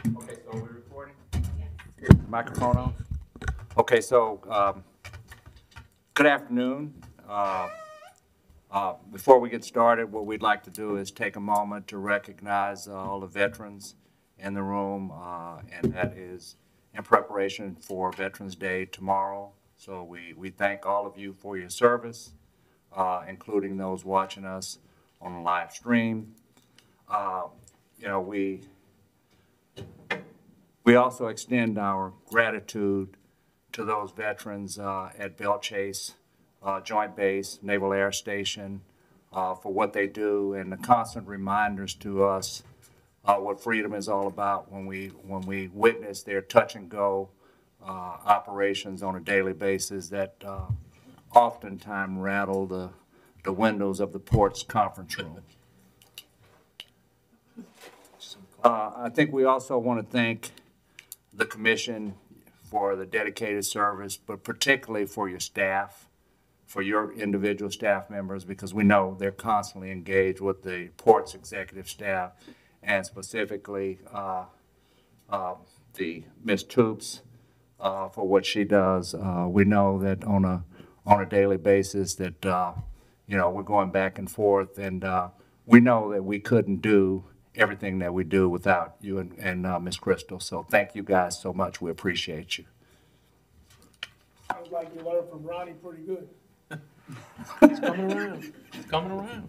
Okay, so we're recording? Yes. Microphone on? Okay, so good afternoon. Before we get started, what we'd like to do is take a moment to recognize all the veterans in the room, and that is in preparation for Veterans Day tomorrow. So we thank all of you for your service, including those watching us on the live stream. You know, we also extend our gratitude to those veterans at Belle Chase Joint Base, Naval Air Station, for what they do and the constant reminders to us what freedom is all about when we witness their touch and go operations on a daily basis that oftentimes rattle the windows of the port's conference room. I think we also want to thank the commission for the dedicated service, but particularly for your staff, for your individual staff members, because we know they're constantly engaged with the port's executive staff, and specifically the Ms. Toops for what she does. We know that on a daily basis that you know, we're going back and forth, and we know that we couldn't do everything that we do without you and Ms. Crystal. So thank you guys so much. We appreciate you. Sounds like you learned from Ronnie pretty good. It's coming around. It's coming around.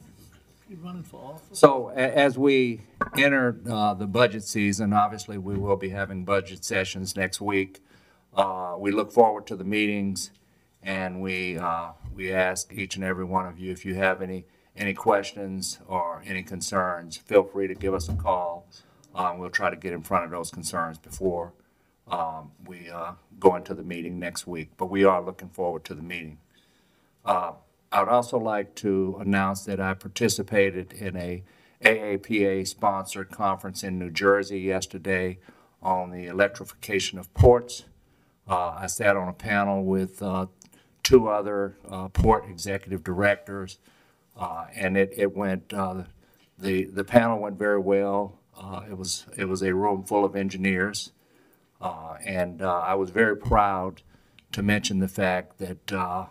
He's running for office. So as we enter the budget season, obviously we will be having budget sessions next week. We look forward to the meetings, and we ask each and every one of you, if you have any questions or any concerns, feel free to give us a call. We'll try to get in front of those concerns before we go into the meeting next week. But we are looking forward to the meeting. I would also like to announce that I participated in a AAPA-sponsored conference in New Jersey yesterday on the electrification of ports. I sat on a panel with two other port executive directors, and it went. The panel went very well. It was a room full of engineers, and I was very proud to mention the fact that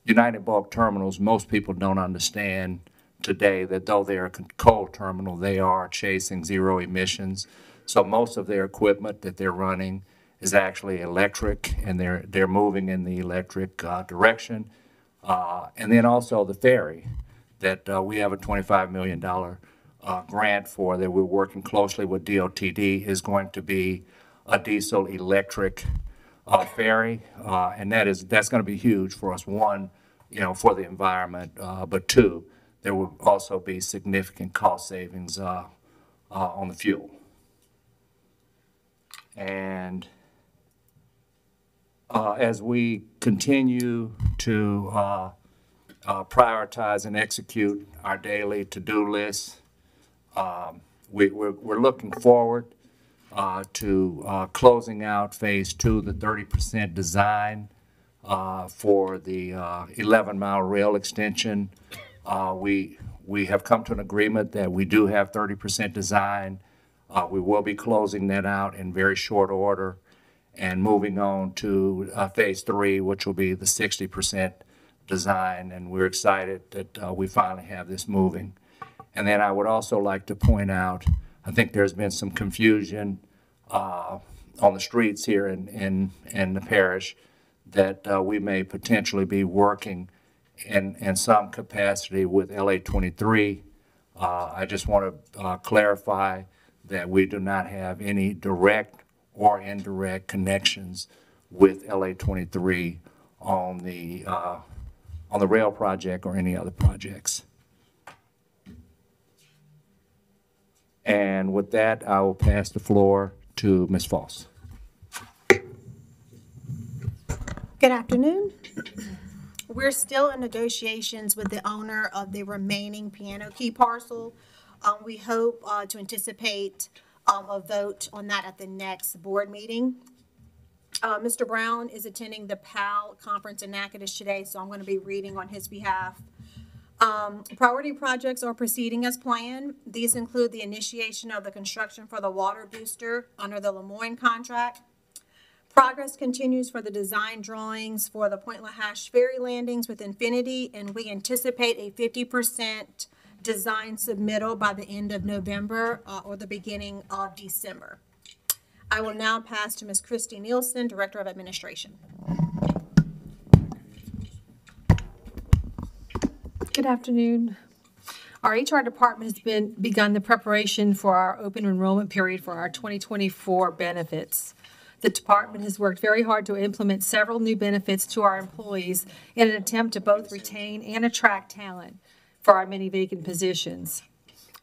United Bulk Terminals, most people don't understand today that though they're a coal terminal, they are chasing zero emissions. So most of their equipment that they're running is actually electric, and they're moving in the electric direction. And then also the ferry that we have a $25 million grant for that we're working closely with DOTD is going to be a diesel electric ferry, and that's going to be huge for us. One, you know, for the environment, but two, there will also be significant cost savings on the fuel. And as we continue to prioritize and execute our daily to-do lists, we're looking forward to closing out phase 2, the 30% design for the 11-mile rail extension. We have come to an agreement that we do have 30% design. We will be closing that out in very short order and moving on to phase 3, which will be the 60% design, and we're excited that we finally have this moving. And then I would also like to point out, I think there's been some confusion on the streets here in the parish that we may potentially be working in some capacity with LA 23. I just want to clarify that we do not have any direct or indirect connections with LA 23 on the rail project or any other projects. And with that, I will pass the floor to Ms. Foss. Good afternoon. We're still in negotiations with the owner of the remaining Piano Key parcel. We hope to anticipate a vote on that at the next board meeting. Mr. Brown is attending the PAL conference in Natchitoches today, so I'm going to be reading on his behalf. Priority projects are proceeding as planned. These include the initiation of the construction for the water booster under the Lemoyne contract. Progress continues for the design drawings for the Point Lahash ferry landings with Infinity, and we anticipate a 50% design submittal by the end of November or the beginning of December. I will now pass to Ms. Christy Nielsen, Director of Administration. Good afternoon. Our HR department has begun the preparation for our open enrollment period for our 2024 benefits. The department has worked very hard to implement several new benefits to our employees in an attempt to both retain and attract talent for our many vacant positions.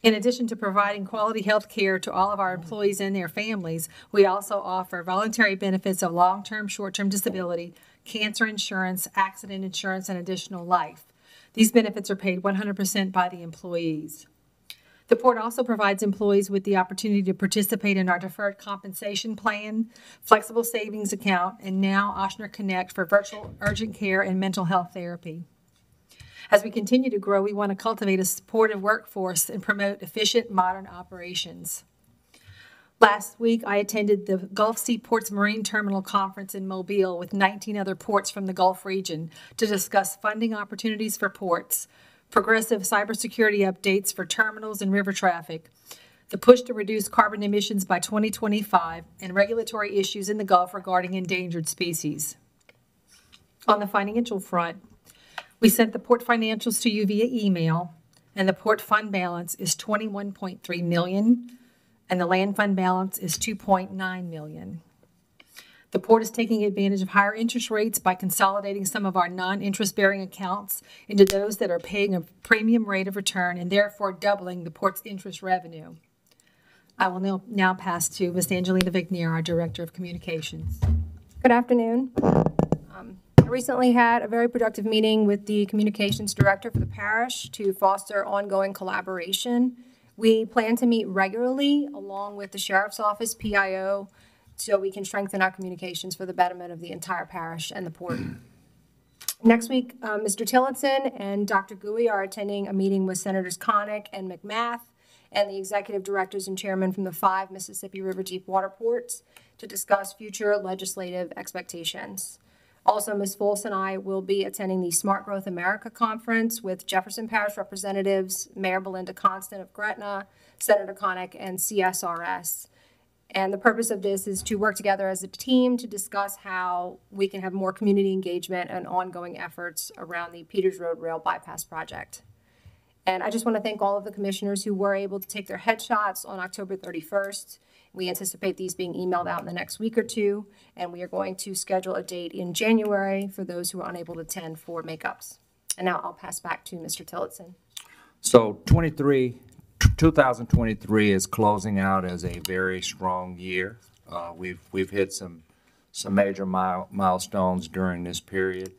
In addition to providing quality health care to all of our employees and their families, we also offer voluntary benefits of long-term, short-term disability, cancer insurance, accident insurance, and additional life. These benefits are paid 100% by the employees. The Port also provides employees with the opportunity to participate in our deferred compensation plan, flexible savings account, and now Ochsner Connect for virtual urgent care and mental health therapy. As we continue to grow, we want to cultivate a supportive workforce and promote efficient, modern operations. Last week, I attended the Gulf Seaports Marine Terminal Conference in Mobile with 19 other ports from the Gulf region to discuss funding opportunities for ports, progressive cybersecurity updates for terminals and river traffic, the push to reduce carbon emissions by 2025, and regulatory issues in the Gulf regarding endangered species. On the financial front, we sent the port financials to you via email, and the port fund balance is $21.3 million. And the land fund balance is $2.9 million. The port is taking advantage of higher interest rates by consolidating some of our non-interest-bearing accounts into those that are paying a premium rate of return and therefore doubling the port's interest revenue. I will now pass to Ms. Angelina Vignier, our Director of Communications. Good afternoon. I recently had a very productive meeting with the Communications Director for the parish to foster ongoing collaboration. We plan to meet regularly along with the Sheriff's Office, PIO, so we can strengthen our communications for the betterment of the entire parish and the port. Next week, Mr. Tillotson and Dr. Gui are attending a meeting with Senators Connick and McMath and the executive directors and chairman from the 5 Mississippi River deep water ports to discuss future legislative expectations. Also, Ms. Folse and I will be attending the Smart Growth America Conference with Jefferson Parish representatives, Mayor Belinda Constant of Gretna, Senator Connick, and CSRS. And the purpose of this is to work together as a team to discuss how we can have more community engagement and ongoing efforts around the Peters Road Rail Bypass Project. And I just want to thank all of the commissioners who were able to take their headshots on October 31st. We anticipate these being emailed out in the next week or two, and we are going to schedule a date in January for those who are unable to attend for makeups. And now I'll pass back to Mr. Tillotson. So 2023 is closing out as a very strong year. We've hit some major milestones during this period,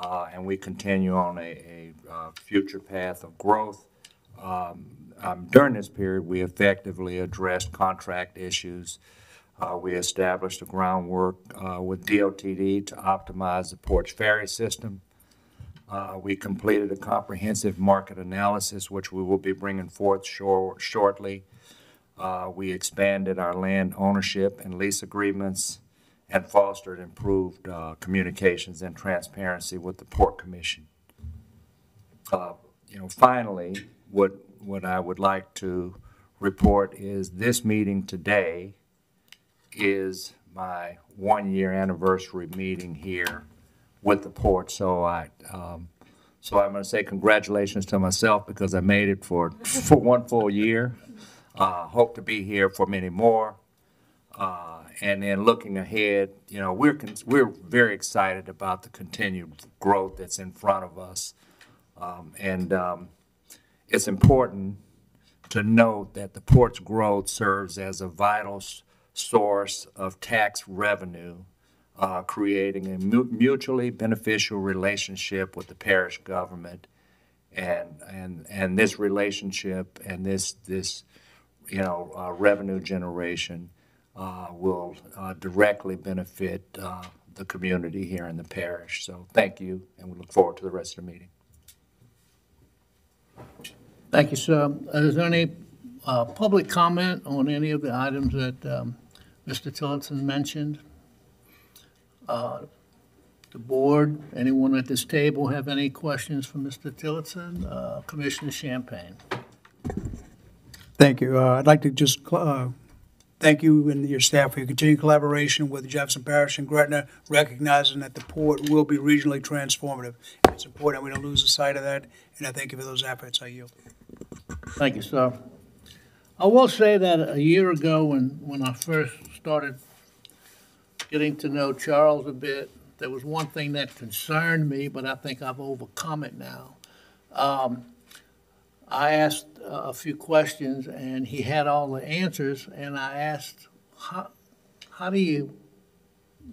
and we continue on a future path of growth. During this period, we effectively addressed contract issues. We established the groundwork with DOTD to optimize the port's ferry system. We completed a comprehensive market analysis, which we will be bringing forth shortly. We expanded our land ownership and lease agreements and fostered improved communications and transparency with the Port Commission. Finally, what I would like to report is this meeting today is my 1-year anniversary meeting here with the port. So I'm going to say congratulations to myself because I made it for 1 full year. Hope to be here for many more. And then looking ahead, we're very excited about the continued growth that's in front of us. It's important to note that the port's growth serves as a vital source of tax revenue, creating a mutually beneficial relationship with the parish government, and this relationship and this revenue generation will directly benefit the community here in the parish. So thank you, and we look forward to the rest of the meeting. Thank you, sir. Is there any public comment on any of the items that Mr. Tillotson mentioned? The board, anyone at this table have any questions for Mr. Tillotson? Commissioner Champagne? Thank you. I'd like to just thank you and your staff for your continued collaboration with Jefferson Parish and Gretna, recognizing that the port will be regionally transformative. It's important we don't lose the sight of that, and I thank you for those efforts. I yield. Thank you, sir. I will say that a year ago, when I first started getting to know Charles a bit, there was one thing that concerned me, but I think I've overcome it now. I asked a few questions, and he had all the answers, and I asked, how do you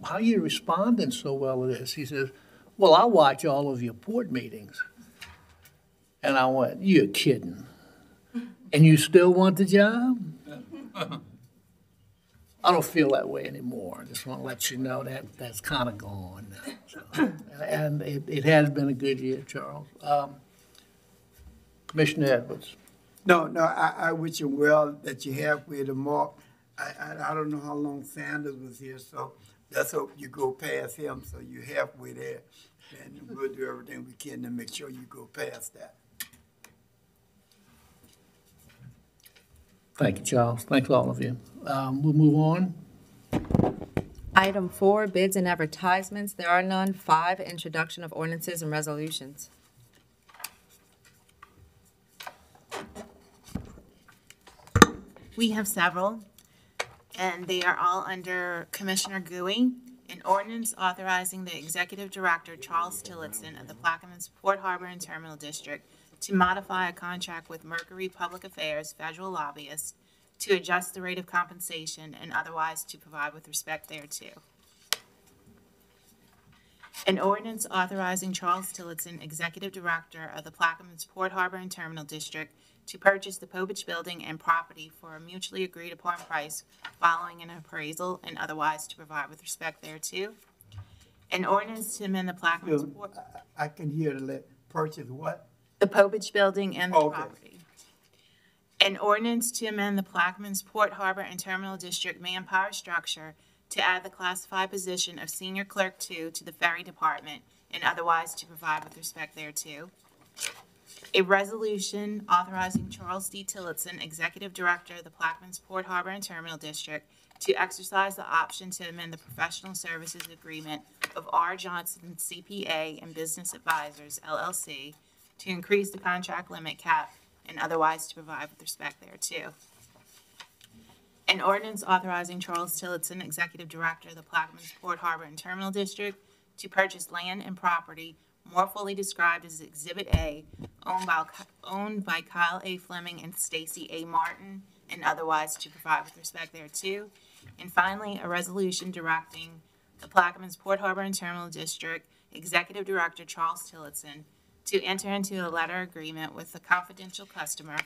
responding so well to this? He says, well, I watch all of your port meetings. And I went, you're kidding. And you still want the job? I don't feel that way anymore. I just want to let you know that that's kind of gone now. So, and it has been a good year, Charles. Commissioner Edwards. No, I wish you well that you have with the Mark. I don't know how long Sanders was here, so let's hope you go past him so you halfway there. And we'll do everything we can to make sure you go past that. Thank you, Charles. Thanks all of you. We'll move on. Item 4, bids and advertisements. There are none. 5, introduction of ordinances and resolutions. We have several, and they are all under Commissioner Gooey. An ordinance authorizing the Executive Director, Charles Tillotson of the Plaquemines Port Harbor and Terminal District, to modify a contract with Mercury Public Affairs Federal Lobbyist to adjust the rate of compensation and otherwise to provide with respect thereto. An ordinance authorizing Charles Tillotson, Executive Director of the Plaquemines Port Harbor and Terminal District, to purchase the Povich Building and property for a mutually agreed upon price following an appraisal and otherwise to provide with respect thereto. An ordinance to amend the Plaquemines Port. I can hear the purchase what? The Povich Building and the Okay. property. An ordinance to amend the Plaquemines Port Harbor and Terminal District manpower structure to add the classified position of Senior Clerk 2 to the Ferry Department and otherwise to provide with respect thereto. A resolution authorizing Charles D. Tillotson, Executive Director of the Plaquemines Port Harbor and Terminal District, to exercise the option to amend the professional services agreement of R. Johnson CPA and Business Advisors, LLC, to increase the contract limit cap and otherwise to provide with respect thereto. An ordinance authorizing Charles Tillotson, Executive Director of the Plaquemines Port Harbor and Terminal District, to purchase land and property more fully described as Exhibit A, owned by Kyle A. Fleming and Stacy A. Martin, and otherwise to provide with respect thereto. And finally, a resolution directing the Plaquemines Port Harbor and Terminal District Executive Director Charles Tillotson to enter into a letter agreement with the confidential customer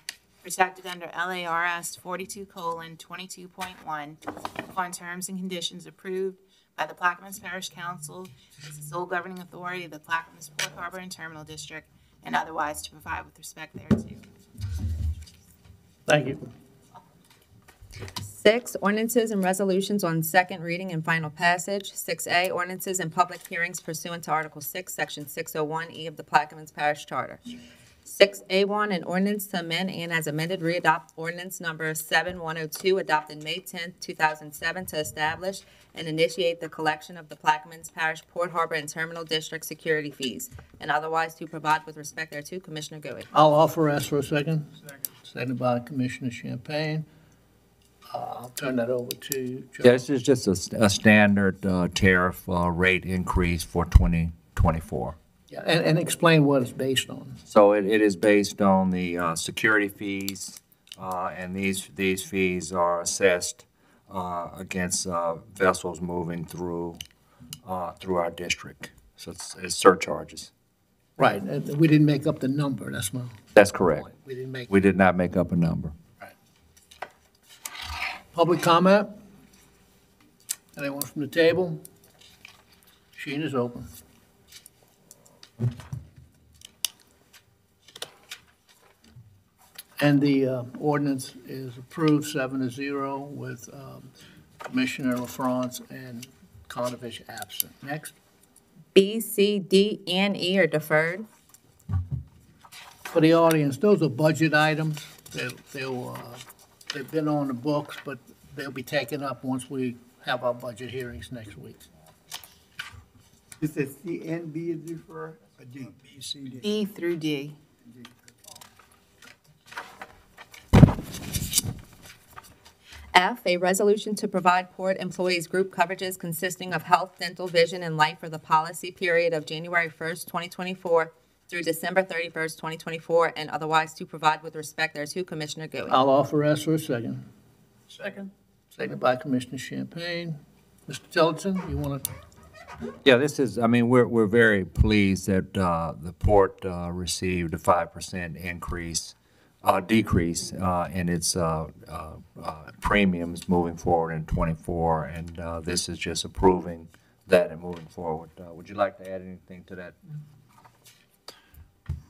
protected under LARS 42:22.1 upon terms and conditions approved by the Plaquemines Parish Council as the sole governing authority of the Plaquemines Port Harbor and Terminal District, and otherwise to provide with respect thereto. Thank you. 6, ordinances and resolutions on second reading and final passage. 6A, ordinances and public hearings pursuant to Article 6, Section 601E of the Plaquemines Parish Charter. 6A1, an ordinance to amend and as amended readopt ordinance number 7102 adopted May 10, 2007 to establish and initiate the collection of the Plaquemines Parish Port Harbor and Terminal District security fees and otherwise to provide with respect thereto. Commissioner Gooey. I'll offer ask for a second. Seconded by Commissioner Champagne. I'll turn that over to Charles. Yeah, this is just a standard tariff rate increase for 2024. Yeah, and explain what it's based on. So it is based on the security fees, and these fees are assessed against vessels moving through our district. So it's surcharges. Right, we didn't make up the number, that's my That's correct. point. We didn't make. We did not make up a number. Public comment? Anyone from the table? Sheet is open. And the ordinance is approved 7-0 with Commissioner LaFrance and Conovich absent. Next. B, C, D, and E are deferred. For the audience, those are budget items. They've been on the books, but they'll be taken up once we have our budget hearings next week. You said C and B is deferred, or D? B, C, D. E through D. F, a resolution to provide port employees group coverages consisting of health, dental, vision, and life for the policy period of January 1st, 2024 through December 31st, 2024, and otherwise to provide with respect thereto. Commissioner Goey. I'll offer S for a second. Second. Seconded by Commissioner Champagne. Mr. Tillotson, you want to? Yeah, this is, I mean, we're very pleased that the port received a 5% decrease in its premiums moving forward in '24, and this is just approving that and moving forward. Would you like to add anything to that?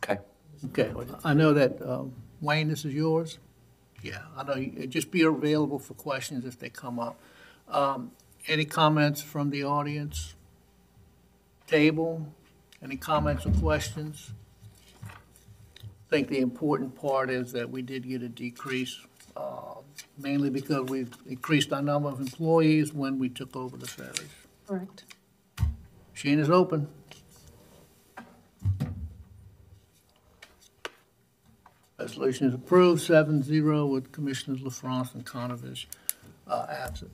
Okay. Okay, I know that, Wayne, this is yours? Yeah, I know, just be available for questions if they come up. Any comments from the audience? Table, any comments or questions? I think the important part is that we did get a decrease, mainly because we've increased our number of employees when we took over the ferries. Correct. Machine is open. Resolution is approved, 7-0 with Commissioners LaFrance and Conovich absent.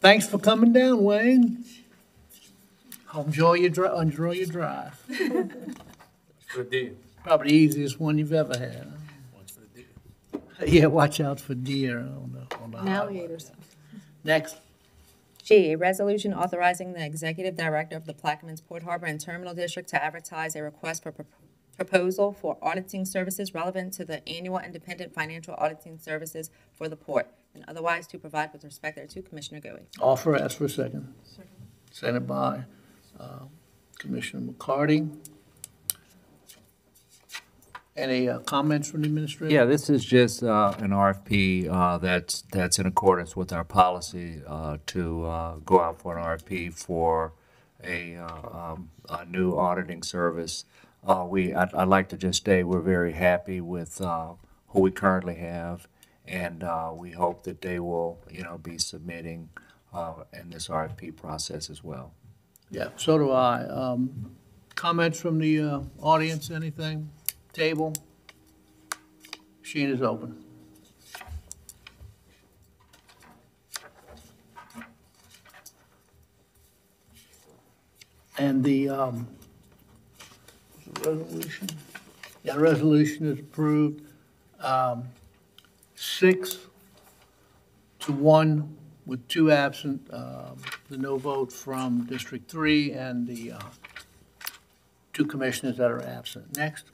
Thanks for coming down, Wayne. Enjoy your drive. For the deal. Probably the easiest one you've ever had. Watch for the deal. Yeah, watch out for deer on the And alligators. Next. G, a resolution authorizing the executive director of the Plaquemines Port Harbor and Terminal District to advertise a request for proposal for auditing services relevant to the annual independent financial auditing services for the port, and otherwise to provide with respect thereto. Commissioner Goey. Offer, ask for a second. Seconded by Commissioner McCarty. Any comments from the administrator? Yeah, this is just an RFP that's in accordance with our policy to go out for an RFP for a new auditing service. I'd like to just say we're very happy with who we currently have, and we hope that they will, be submitting in this RFP process as well. Yeah, so do I. Comments from the audience, anything? Table? Machine is open. And the resolution? Yeah, the resolution is approved. 6-1 with 2 absent, the no vote from District 3 and the 2 commissioners that are absent. Next.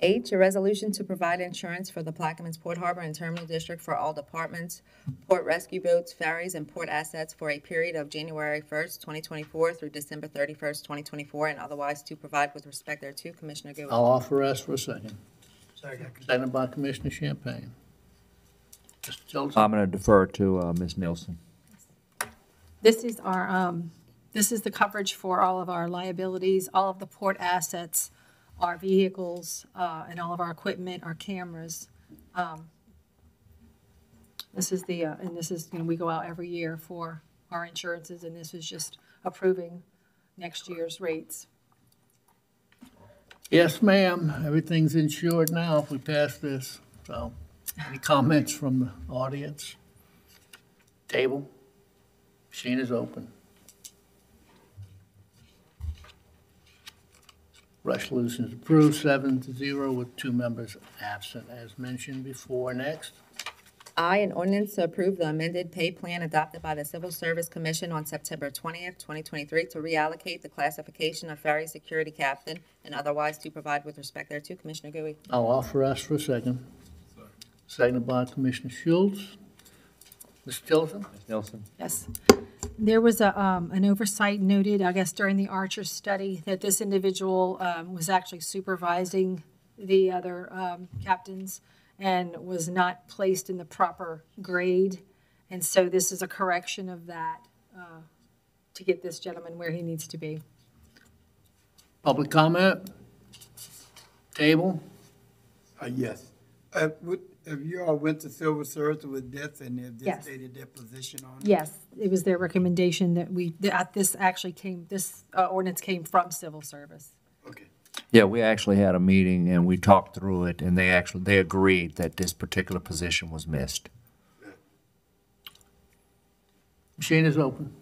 H, a resolution to provide insurance for the Plaquemines Port Harbor and Terminal District for all departments, port rescue boats, ferries, and port assets for a period of January 1st, 2024 through December 31st, 2024, and otherwise to provide with respect thereto. Commissioner Goey. I'll offer S for a second. Second. Seconded by Commissioner Champagne. Mr. Tillotson? I'm going to defer to Ms. Nielsen. This is our, this is the coverage for all of our liabilities, all of the port assets, our vehicles, and all of our equipment, our cameras. This is the, and this is, we go out every year for our insurances, and this is just approving next year's rates. Yes, ma'am. Everything's insured now if we pass this. So, any comments from the audience? Table? Machine is open. Resolution is approved, 7-0 with 2 members absent, as mentioned before. Next. I, an ordinance to approve the amended pay plan adopted by the Civil Service Commission on September 20th, 2023, to reallocate the classification of ferry security captain and otherwise to provide with respect thereto. Commissioner Goey. I'll offer us for a second. Seconded by Commissioner Schultz. Mr. Tillotson? Ms. Nielsen? Yes. There was an oversight noted, I guess, during the Archer study that this individual was actually supervising the other captains and was not placed in the proper grade. And so this is a correction of that to get this gentleman where he needs to be. Public comment? Table? Yes. Have you all went to civil service with death and have Yes. they stated their position on it? Yes, it was their recommendation that this ordinance came from civil service. Okay. Yeah, we actually had a meeting and we talked through it, and they agreed that this particular position was missed. Machine is open.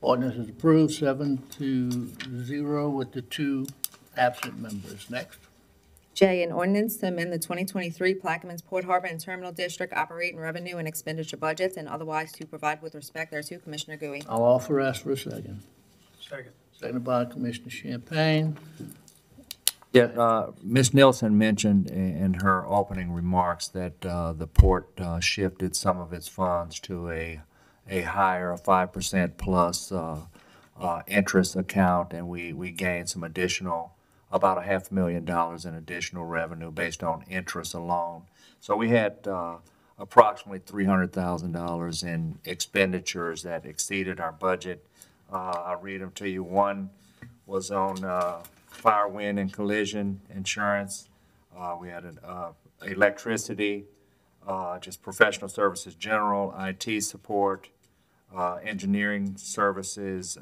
Ordinance is approved, 7-0 with the 2 absent members. Next. J, an ordinance to amend the 2023 Plaquemines Port Harbor and Terminal District operating revenue and expenditure budgets and otherwise to provide with respect thereto. Commissioner Gui. I'll offer ask for a second. Second. Seconded by Commissioner Champagne. Yeah, Ms. Nielsen mentioned in her opening remarks that the port shifted some of its funds to a higher, 5% plus interest account, and we gained some additional, about $500,000 in additional revenue based on interest alone. So we had approximately $300,000 in expenditures that exceeded our budget. I'll read them to you. One was on fire, wind, and collision insurance. We had electricity, just professional services, general, IT support, engineering services,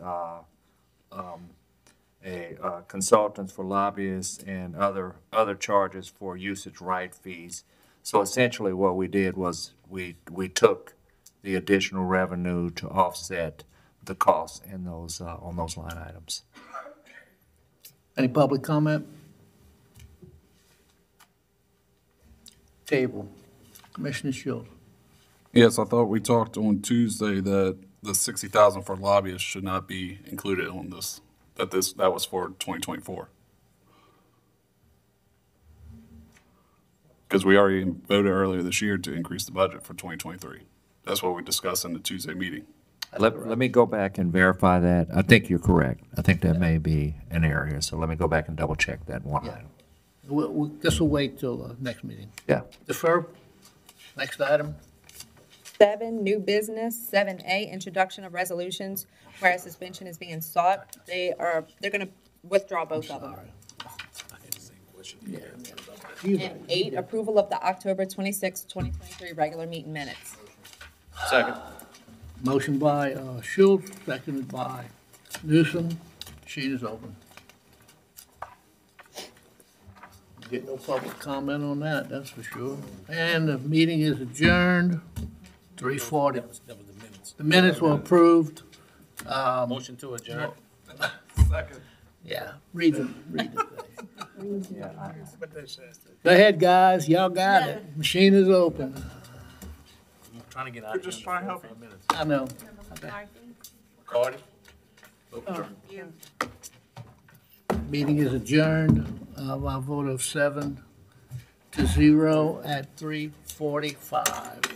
consultants for lobbyists, and other charges for usage right fees. So essentially what we did was we took the additional revenue to offset the costs in those, on those line items. Any public comment? Table. Commissioner Schultz. Yes, I thought we talked on Tuesday that the 60,000 for lobbyists should not be included on this, that was for 2024. Because we already voted earlier this year to increase the budget for 2023. That's what we discussed in the Tuesday meeting. Let me go back and verify that. I think you're correct. I think that may be an error here, so let me go back and double check that one item. This will wait till next meeting. Yeah. Defer. Next item. 7, new business. 7A, introduction of resolutions. Whereas suspension is being sought, they're going to withdraw both of them. And 8, approval of the October 26, 2023 regular meeting minutes. Second. Motion by Schultz, seconded by Newsom. Sheet is open. Get no public comment on that, that's for sure. And the meeting is adjourned, 3:40. That was the minutes. The minutes were approved. Motion to adjourn. Yeah, read the thing. Go ahead, guys, y'all got it. Machine is open. I'm trying to get out. Just trying to help you. I know. Cardi. Meeting is adjourned by a vote of 7-0 at 3:45.